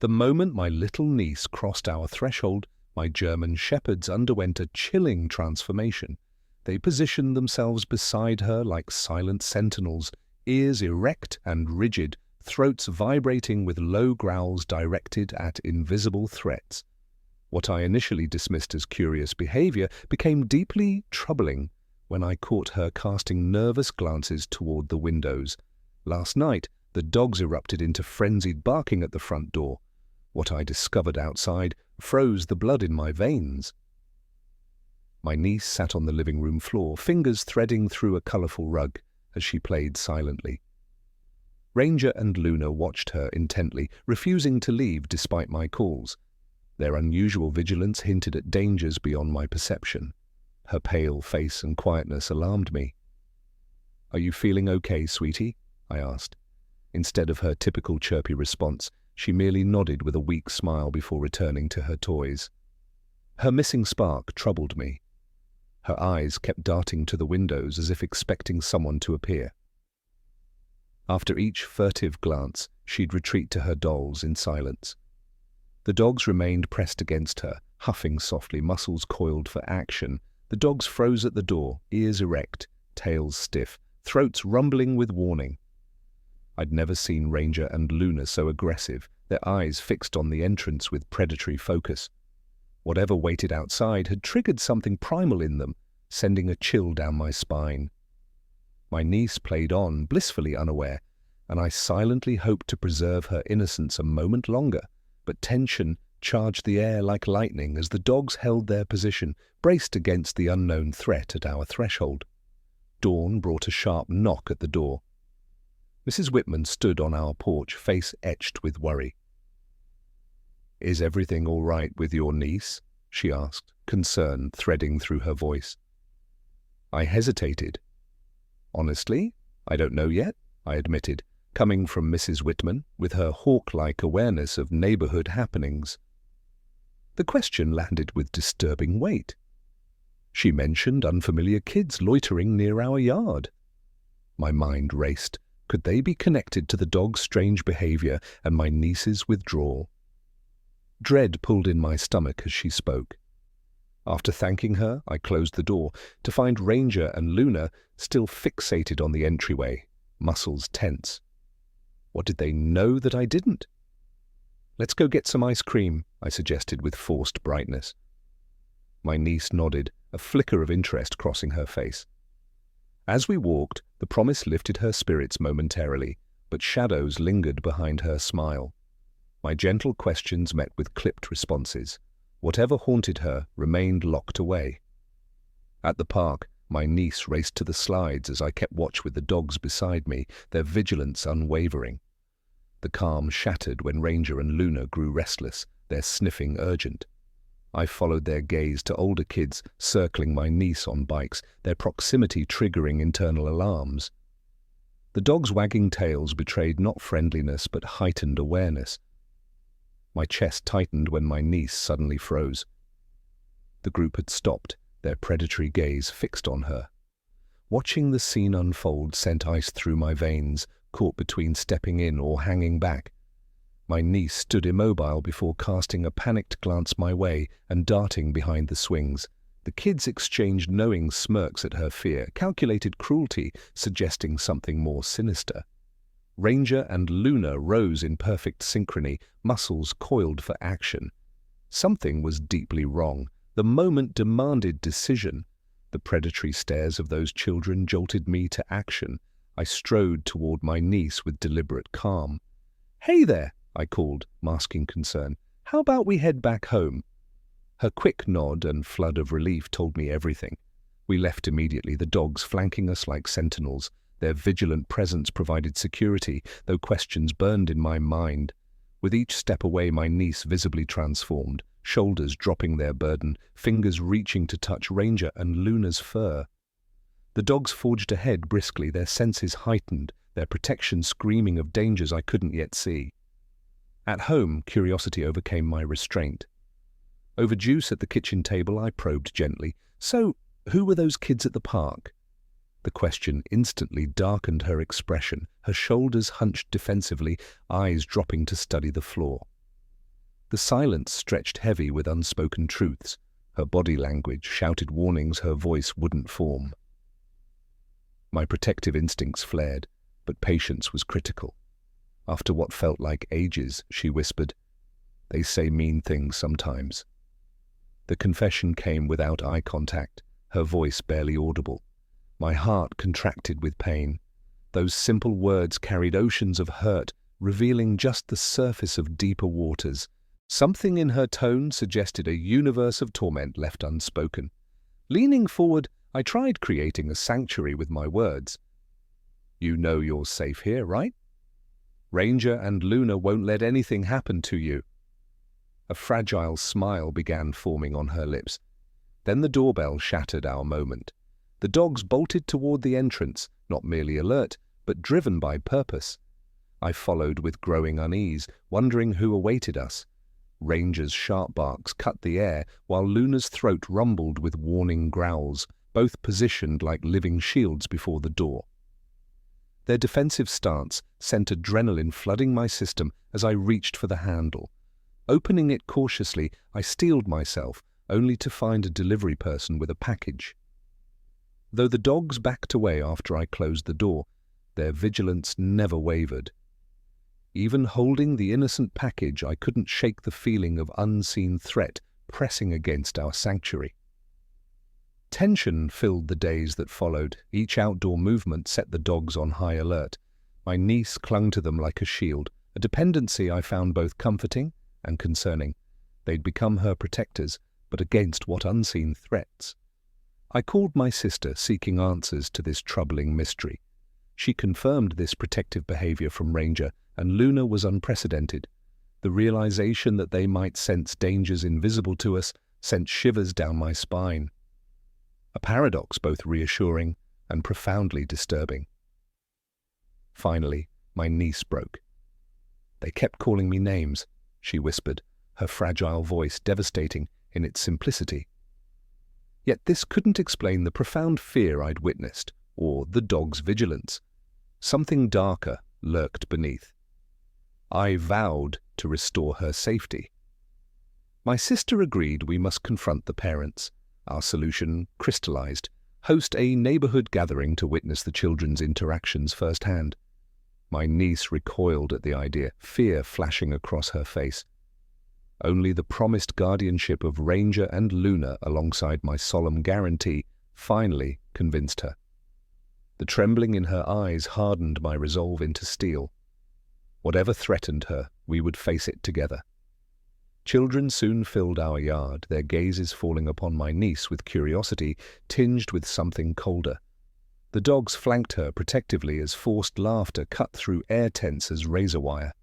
The moment my little niece crossed our threshold, my German shepherds underwent a chilling transformation. They positioned themselves beside her like silent sentinels, ears erect and rigid, throats vibrating with low growls directed at invisible threats. What I initially dismissed as curious behavior became deeply troubling when I caught her casting nervous glances toward the windows. Last night, the dogs erupted into frenzied barking at the front door. What I discovered outside froze the blood in my veins. My niece sat on the living room floor, fingers threading through a colorful rug as she played silently. Ranger and Luna watched her intently, refusing to leave despite my calls. Their unusual vigilance hinted at dangers beyond my perception. Her pale face and quietness alarmed me. "Are you feeling okay, sweetie?" I asked. Instead of her typical chirpy response, she merely nodded with a weak smile before returning to her toys. Her missing spark troubled me. Her eyes kept darting to the windows as if expecting someone to appear. After each furtive glance, she'd retreat to her dolls in silence. The dogs remained pressed against her, huffing softly, muscles coiled for action. The dogs froze at the door, ears erect, tails stiff, throats rumbling with warning. I'd never seen Ranger and Luna so aggressive, their eyes fixed on the entrance with predatory focus. Whatever waited outside had triggered something primal in them, sending a chill down my spine. My niece played on, blissfully unaware, and I silently hoped to preserve her innocence a moment longer. But tension charged the air like lightning as the dogs held their position, braced against the unknown threat at our threshold. Dawn brought a sharp knock at the door. Mrs. Whitman stood on our porch, face etched with worry. "Is everything all right with your niece?" she asked, concern threading through her voice. I hesitated. "Honestly, I don't know yet," I admitted, coming from Mrs. Whitman with her hawk-like awareness of neighborhood happenings. The question landed with disturbing weight. She mentioned unfamiliar kids loitering near our yard. My mind raced. Could they be connected to the dog's strange behavior and my niece's withdrawal? Dread pulled in my stomach as she spoke. After thanking her, I closed the door to find Ranger and Luna still fixated on the entryway, muscles tense. What did they know that I didn't? "Let's go get some ice cream," I suggested with forced brightness. My niece nodded, a flicker of interest crossing her face. As we walked, the promise lifted her spirits momentarily, but shadows lingered behind her smile. My gentle questions met with clipped responses. Whatever haunted her remained locked away. At the park, my niece raced to the slides as I kept watch with the dogs beside me, their vigilance unwavering. The calm shattered when Ranger and Luna grew restless, their sniffing urgent. I followed their gaze to older kids circling my niece on bikes, their proximity triggering internal alarms. The dogs' wagging tails betrayed not friendliness but heightened awareness. My chest tightened when my niece suddenly froze. The group had stopped, their predatory gaze fixed on her. Watching the scene unfold sent ice through my veins, caught between stepping in or hanging back. My niece stood immobile before casting a panicked glance my way and darting behind the swings. The kids exchanged knowing smirks at her fear, calculated cruelty, suggesting something more sinister. Ranger and Luna rose in perfect synchrony, muscles coiled for action. Something was deeply wrong. The moment demanded decision. The predatory stares of those children jolted me to action. I strode toward my niece with deliberate calm. "Hey there," I called, masking concern. "How about we head back home?" Her quick nod and flood of relief told me everything. We left immediately, the dogs flanking us like sentinels. Their vigilant presence provided security, though questions burned in my mind. With each step away, my niece visibly transformed, shoulders dropping their burden, fingers reaching to touch Ranger and Luna's fur. The dogs forged ahead briskly, their senses heightened, their protection screaming of dangers I couldn't yet see. At home, curiosity overcame my restraint. Over juice at the kitchen table, I probed gently. "So, who were those kids at the park?" The question instantly darkened her expression, her shoulders hunched defensively, eyes dropping to study the floor. The silence stretched heavy with unspoken truths. Her body language shouted warnings her voice wouldn't form. My protective instincts flared, but patience was critical. After what felt like ages, she whispered, "They say mean things sometimes." The confession came without eye contact, her voice barely audible. My heart contracted with pain. Those simple words carried oceans of hurt, revealing just the surface of deeper waters. Something in her tone suggested a universe of torment left unspoken. Leaning forward, I tried creating a sanctuary with my words. "You know you're safe here, right? Ranger and Luna won't let anything happen to you." A fragile smile began forming on her lips. Then the doorbell shattered our moment. The dogs bolted toward the entrance, not merely alert, but driven by purpose. I followed with growing unease, wondering who awaited us. Ranger's sharp barks cut the air, while Luna's throat rumbled with warning growls, both positioned like living shields before the door. Their defensive stance sent adrenaline flooding my system as I reached for the handle. Opening it cautiously, I steeled myself, only to find a delivery person with a package. Though the dogs backed away after I closed the door, their vigilance never wavered. Even holding the innocent package, I couldn't shake the feeling of unseen threat pressing against our sanctuary. Tension filled the days that followed. Each outdoor movement set the dogs on high alert. My niece clung to them like a shield, a dependency I found both comforting and concerning. They'd become her protectors, but against what unseen threats? I called my sister, seeking answers to this troubling mystery. She confirmed this protective behavior from Ranger, and Luna was unprecedented. The realization that they might sense dangers invisible to us sent shivers down my spine. A paradox both reassuring and profoundly disturbing. Finally, my niece broke. "They kept calling me names," she whispered, her fragile voice devastating in its simplicity. Yet this couldn't explain the profound fear I'd witnessed, or the dog's vigilance. Something darker lurked beneath. I vowed to restore her safety. My sister agreed we must confront the parents. Our solution crystallized: host a neighborhood gathering to witness the children's interactions firsthand. My niece recoiled at the idea, fear flashing across her face. Only the promised guardianship of Ranger and Luna alongside my solemn guarantee finally convinced her. The trembling in her eyes hardened my resolve into steel. Whatever threatened her, we would face it together. Children soon filled our yard, their gazes falling upon my niece with curiosity tinged with something colder. The dogs flanked her protectively as forced laughter cut through air tense as razor wire.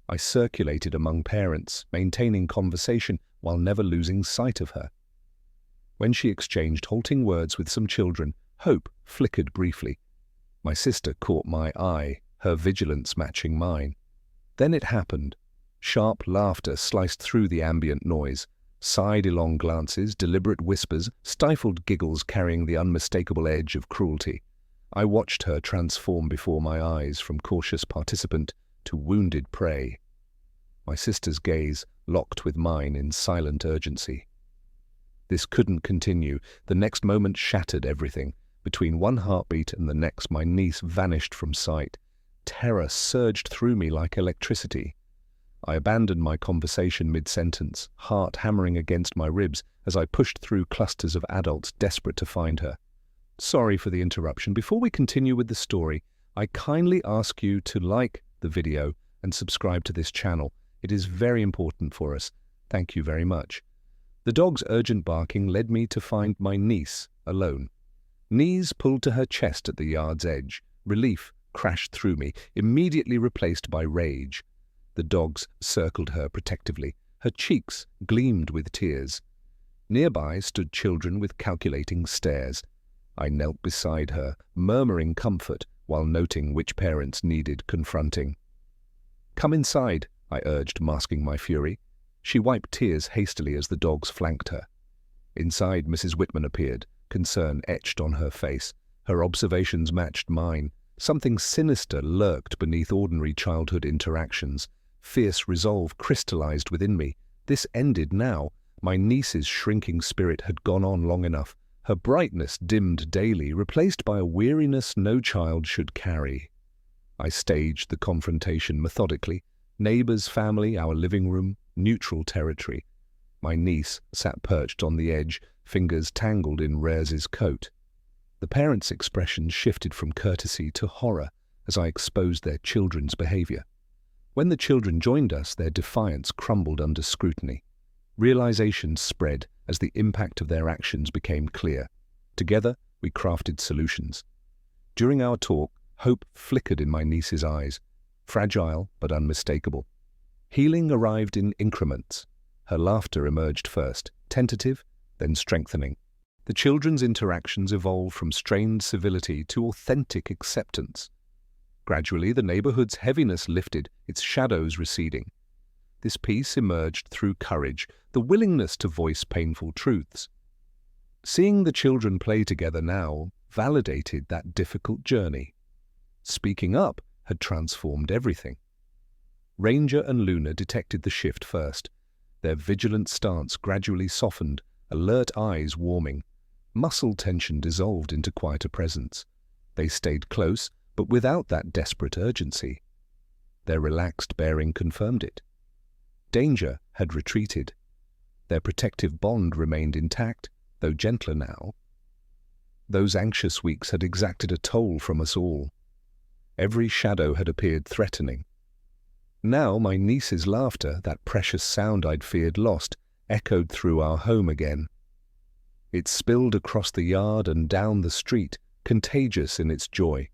I circulated among parents, maintaining conversation while never losing sight of her. When she exchanged halting words with some children, hope flickered briefly. My sister caught my eye, her vigilance matching mine. Then it happened. Sharp laughter sliced through the ambient noise. Sidelong glances, deliberate whispers, stifled giggles carrying the unmistakable edge of cruelty. I watched her transform before my eyes from cautious participant to wounded prey. My sister's gaze locked with mine in silent urgency. This couldn't continue. The next moment shattered everything. Between one heartbeat and the next, my niece vanished from sight. Terror surged through me like electricity. I abandoned my conversation mid-sentence, heart hammering against my ribs as I pushed through clusters of adults desperate to find her. Sorry for the interruption. Before we continue with the story, I kindly ask you to like the video and subscribe to this channel. It is very important for us. Thank you very much. The dog's urgent barking led me to find my niece alone. Knees pulled to her chest at the yard's edge. Relief crashed through me, immediately replaced by rage. The dogs circled her protectively. Her cheeks gleamed with tears. Nearby stood children with calculating stares. I knelt beside her, murmuring comfort while noting which parents needed confronting. "Come inside," I urged, masking my fury. She wiped tears hastily as the dogs flanked her. Inside, Mrs. Whitman appeared, concern etched on her face. Her observations matched mine. Something sinister lurked beneath ordinary childhood interactions. Fierce resolve crystallized within me. This ended now. My niece's shrinking spirit had gone on long enough. Her brightness dimmed daily, replaced by a weariness no child should carry. I staged the confrontation methodically. Neighbors, family, our living room, neutral territory. My niece sat perched on the edge, fingers tangled in Rare's coat. The parents' expressions shifted from courtesy to horror as I exposed their children's behavior. When the children joined us, their defiance crumbled under scrutiny. Realization spread as the impact of their actions became clear. Together, we crafted solutions. During our talk, hope flickered in my niece's eyes, fragile but unmistakable. Healing arrived in increments. Her laughter emerged first, tentative, then strengthening. The children's interactions evolved from strained civility to authentic acceptance. Gradually, the neighborhood's heaviness lifted, its shadows receding. This peace emerged through courage, the willingness to voice painful truths. Seeing the children play together now validated that difficult journey. Speaking up had transformed everything. Ranger and Luna detected the shift first. Their vigilant stance gradually softened, alert eyes warming. Muscle tension dissolved into quieter presence. They stayed close, but without that desperate urgency. Their relaxed bearing confirmed it. Danger had retreated. Their protective bond remained intact, though gentler now. Those anxious weeks had exacted a toll from us all. Every shadow had appeared threatening. Now my niece's laughter, that precious sound I'd feared lost, echoed through our home again. It spilled across the yard and down the street, contagious in its joy.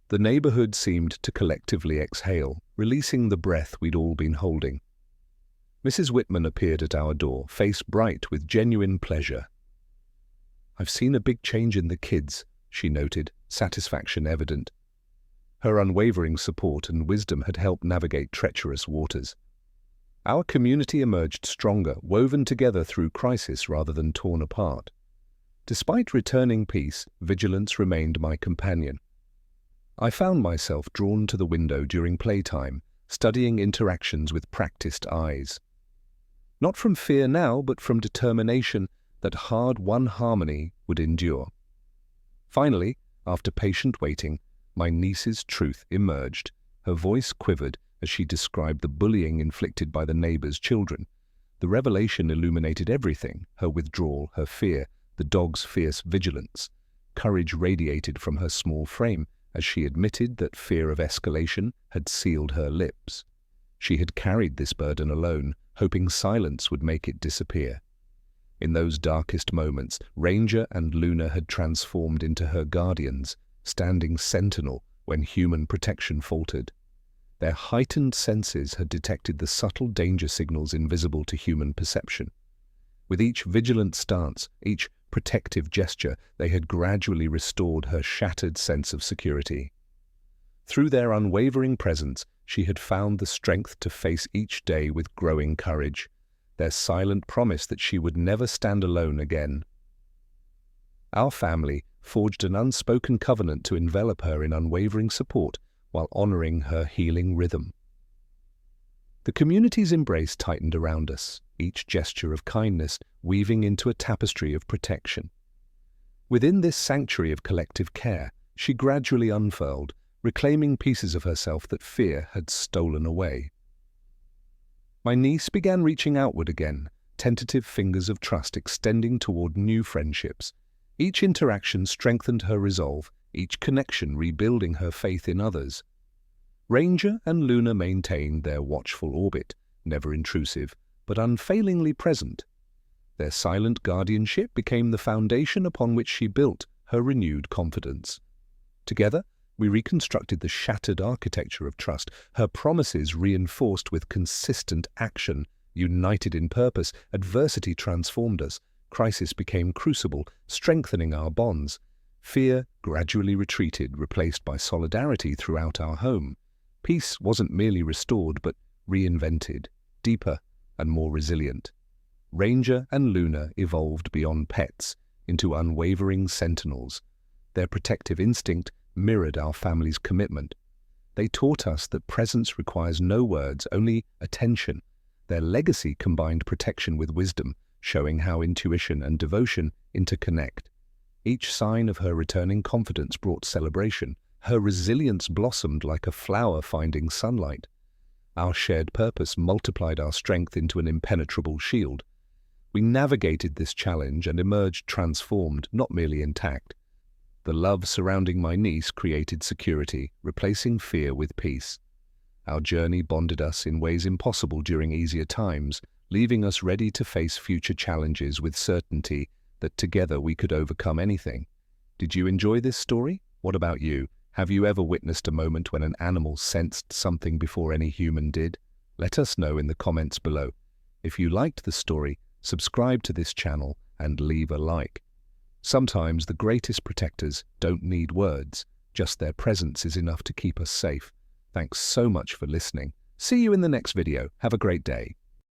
The neighborhood seemed to collectively exhale, releasing the breath we'd all been holding. Mrs. Whitman appeared at our door, face bright with genuine pleasure. "I've seen a big change in the kids," she noted, satisfaction evident. Her unwavering support and wisdom had helped navigate treacherous waters. Our community emerged stronger, woven together through crisis rather than torn apart. Despite returning peace, vigilance remained my companion. I found myself drawn to the window during playtime, studying interactions with practiced eyes. Not from fear now, but from determination that hard-won harmony would endure. Finally, after patient waiting, my niece's truth emerged. Her voice quivered as she described the bullying inflicted by the neighbor's children. The revelation illuminated everything: her withdrawal, her fear, the dog's fierce vigilance. Courage radiated from her small frame as she admitted that fear of escalation had sealed her lips. She had carried this burden alone, hoping silence would make it disappear. In those darkest moments, Ranger and Luna had transformed into her guardians, standing sentinel when human protection faltered. Their heightened senses had detected the subtle danger signals invisible to human perception. With each vigilant stance, each protective gesture, they had gradually restored her shattered sense of security. Through their unwavering presence, she had found the strength to face each day with growing courage, their silent promise that she would never stand alone again. Our family forged an unspoken covenant to envelop her in unwavering support while honoring her healing rhythm. The community's embrace tightened around us, each gesture of kindness weaving into a tapestry of protection. Within this sanctuary of collective care, she gradually unfurled, reclaiming pieces of herself that fear had stolen away. My niece began reaching outward again, tentative fingers of trust extending toward new friendships. Each interaction strengthened her resolve, each connection rebuilding her faith in others. Ranger and Luna maintained their watchful orbit, never intrusive, but unfailingly present. Their silent guardianship became the foundation upon which she built her renewed confidence. Together, we reconstructed the shattered architecture of trust, her promises reinforced with consistent action. United in purpose, adversity transformed us. Crisis became crucible, strengthening our bonds. Fear gradually retreated, replaced by solidarity throughout our home. Peace wasn't merely restored, but reinvented, deeper and more resilient. Ranger and Luna evolved beyond pets into unwavering sentinels. Their protective instinct mirrored our family's commitment. They taught us that presence requires no words, only attention. Their legacy combined protection with wisdom, showing how intuition and devotion interconnect. Each sign of her returning confidence brought celebration. Her resilience blossomed like a flower finding sunlight. Our shared purpose multiplied our strength into an impenetrable shield. We navigated this challenge and emerged transformed, not merely intact. The love surrounding my niece created security, replacing fear with peace. Our journey bonded us in ways impossible during easier times, leaving us ready to face future challenges with certainty that together we could overcome anything. Did you enjoy this story? What about you? Have you ever witnessed a moment when an animal sensed something before any human did? Let us know in the comments below. If you liked the story, subscribe to this channel and leave a like. Sometimes the greatest protectors don't need words, just their presence is enough to keep us safe. Thanks so much for listening. See you in the next video. Have a great day.